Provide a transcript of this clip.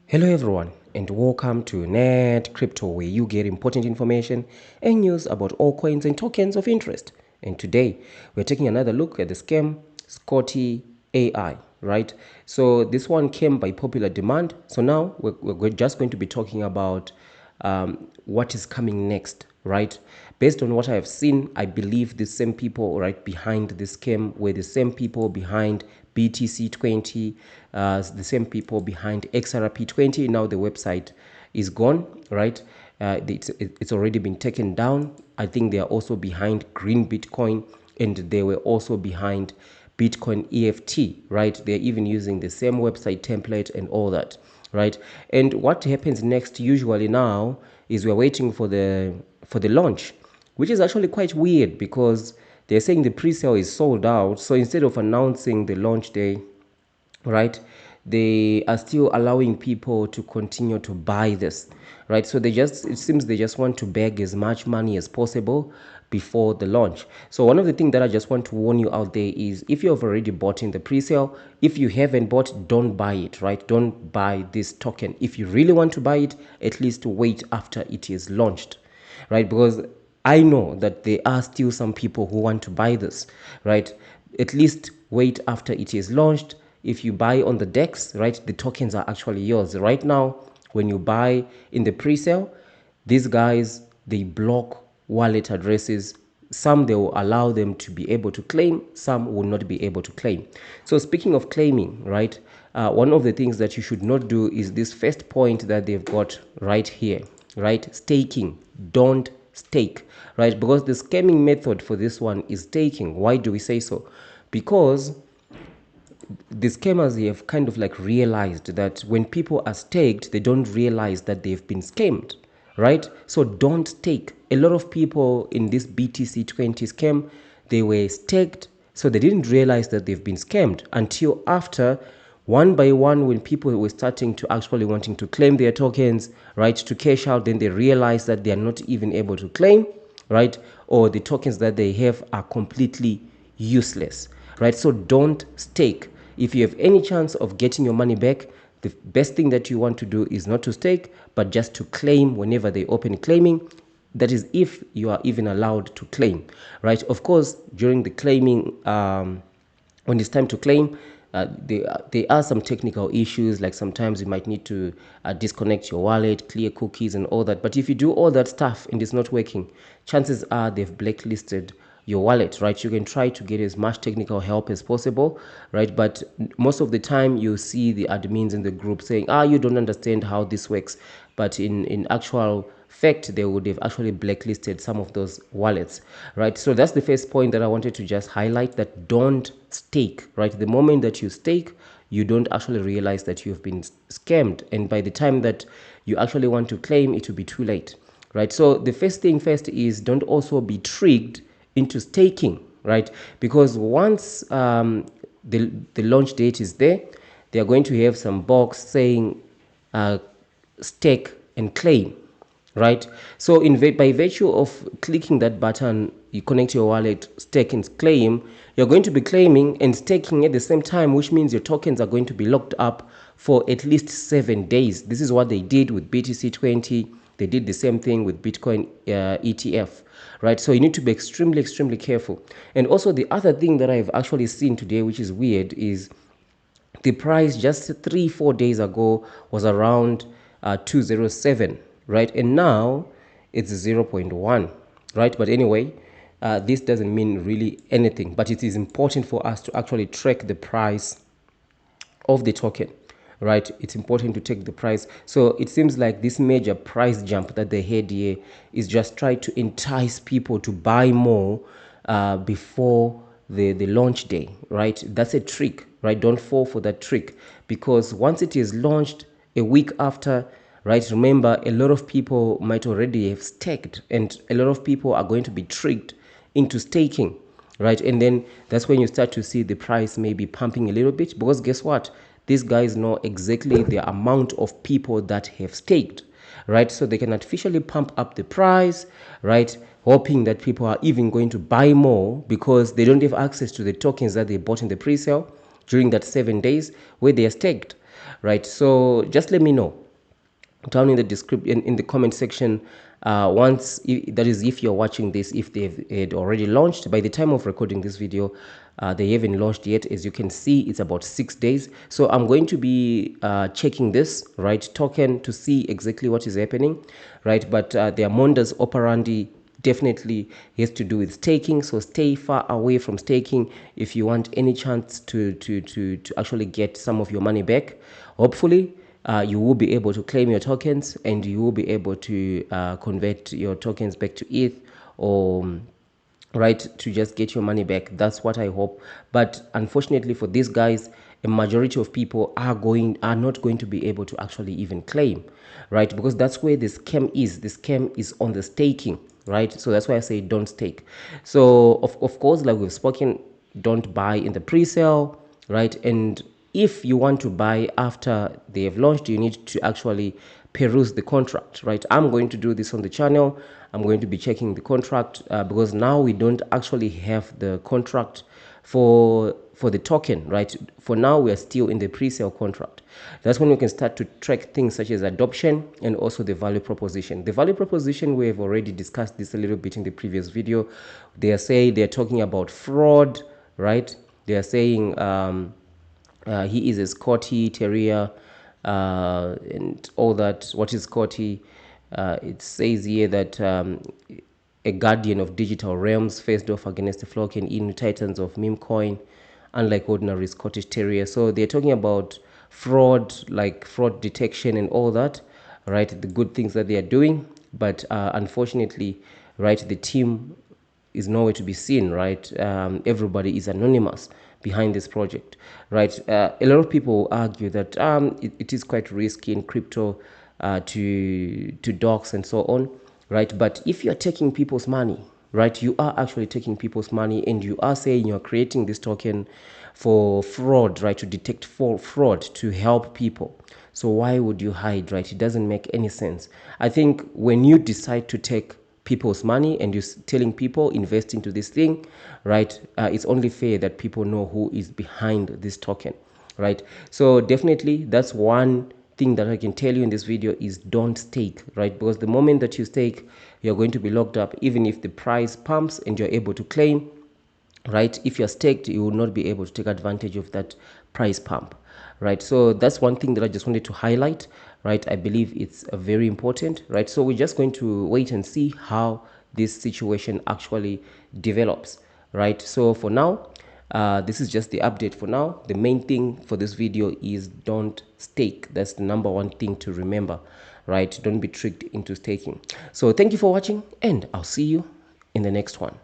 Hello everyone and welcome to Net Crypto, where you get important information and news about all coins and tokens of interest. And today we're taking another look at the scam Scotty AI, right? So this one came by popular demand. So now we're just going to be talking about what is coming next, right? Based on what I have seen, I believe the same people right behind this scam were the same people behind BTC20, the same people behind XRP20. Now the website is gone, right? It's already been taken down. I think they are also behind Green Bitcoin, and they were also behind Bitcoin EFT, right? They're even using the same website template and all that, right? And what happens next usually now is we're waiting for the launch, which is actually quite weird because they're saying the pre-sale is sold out. So instead of announcing the launch day, right, they are still allowing people to continue to buy this, right? So it seems they just want to beg as much money as possible before the launch. So one of the things that I just want to warn you out there is, if you have already bought in the pre-sale, if you haven't bought, don't buy it, right? Don't buy this token. If you really want to buy it, at least wait after it is launched, right? Because I know that there are still some people who want to buy this, right? At least wait after it is launched. If you buy on the DEX, right, the tokens are actually yours. Right now, when you buy in the pre-sale, these guys, they block wallet addresses. Some they will allow them to be able to claim, some will not be able to claim. So speaking of claiming, right, one of the things that you should not do is this first point that they've got right here, right? Staking. Don't stake, right? Because the scamming method for this one is staking. Why do we say so? Because the scammers have kind of like realized that when people are staked, they don't realize that they've been scammed, right? So don't stake. A lot of people in this BTC20 scam, they were staked, so they didn't realize that they've been scammed until after, one by one, when people were starting to actually wanting to claim their tokens, right, to cash out, then they realized that they are not even able to claim, right? Or the tokens that they have are completely useless, right? So don't stake. If you have any chance of getting your money back, the best thing that you want to do is not to stake, but just to claim whenever they open claiming. That is, if you are even allowed to claim, right? Of course, during the claiming, when it's time to claim, there are some technical issues, like sometimes you might need to disconnect your wallet, clear cookies and all that. But if you do all that stuff and it's not working, chances are they've blacklisted your wallet, right? You can try to get as much technical help as possible, right? But most of the time you see the admins in the group saying, you don't understand how this works. But in actual fact, they would have actually blacklisted some of those wallets, right? So that's the first point that I wanted to just highlight, that don't stake, right? The moment that you stake, you don't actually realize that you've been scammed. And by the time that you actually want to claim, it will be too late, right? So the first thing first is, don't also be tricked into staking, right? Because once the launch date is there, they are going to have some box saying stake and claim, right? So by virtue of clicking that button, you connect your wallet, stake and claim, you're going to be claiming and staking at the same time, which means your tokens are going to be locked up for at least 7 days. This is what they did with BTC20. They did the same thing with Bitcoin ETF, right? So you need to be extremely, extremely careful. And also the other thing that I've actually seen today, which is weird, is the price just 3-4 days ago was around 207, right? And now it's 0.1, right? But anyway, this doesn't mean really anything, but it is important for us to actually track the price of the token, right? It's important to take the price. So it seems like this major price jump that they had here is just try to entice people to buy more before the launch day, right? That's a trick, right? Don't fall for that trick, because once it is launched a week after, right? Remember, a lot of people might already have staked, and a lot of people are going to be tricked into staking, right? And then that's when you start to see the price maybe pumping a little bit, because guess what? These guys know exactly the amount of people that have staked, right? So they can artificially pump up the price, right? Hoping that people are even going to buy more because they don't have access to the tokens that they bought in the pre-sale during that 7 days where they are staked, right? So just let me know down in the description, in the comment section, once that is, if you're watching this, if they've had already launched. By the time of recording this video, they haven't launched yet. As you can see, it's about 6 days. So I'm going to be checking this, right, token, to see exactly what is happening, right? But their modus operandi definitely has to do with staking. So stay far away from staking if you want any chance to actually get some of your money back. Hopefully you will be able to claim your tokens, and you will be able to convert your tokens back to ETH, or right, to just get your money back. That's what I hope. But unfortunately for these guys, a majority of people are not going to be able to actually even claim, right? Because that's where the scam is. The scam is on the staking, right? So that's why I say don't stake. So of course, like we've spoken, don't buy in the pre-sale, right? And if you want to buy after they have launched, you need to actually peruse the contract, right? I'm going to do this on the channel. I'm going to be checking the contract because now we don't actually have the contract for the token, right? For now, we are still in the pre-sale contract. That's when we can start to track things such as adoption and also the value proposition. The value proposition, we have already discussed this a little bit in the previous video. They're talking about fraud, right? They are saying he is a Scotty terrier, and all that. What is Scotty? It says here that a guardian of digital realms faced off against the flock and in titans of meme coin, unlike ordinary Scottish terrier. So they're talking about fraud, like fraud detection and all that, right? The good things that they are doing, but unfortunately, right, the team is nowhere to be seen, right? Everybody is anonymous behind this project, right? A lot of people argue that it is quite risky in crypto to dox and so on, right? But if you're taking people's money, right, you are actually taking people's money, and you are saying you're creating this token for fraud, right, to detect fraud, to help people. So why would you hide, right? It doesn't make any sense. I think when you decide to take people's money and you're telling people invest into this thing, right, it's only fair that people know who is behind this token, right? So definitely that's one thing that I can tell you in this video is don't stake, right? Because the moment that you stake, you're going to be locked up. Even if the price pumps and you're able to claim, right, if you're staked, you will not be able to take advantage of that price pump, right? So that's one thing that I just wanted to highlight, right? I believe it's very important, right? So we're just going to wait and see how this situation actually develops, right? So for now, this is just the update for now. The main thing for this video is don't stake. That's the number one thing to remember, right? Don't be tricked into staking. So thank you for watching, and I'll see you in the next one.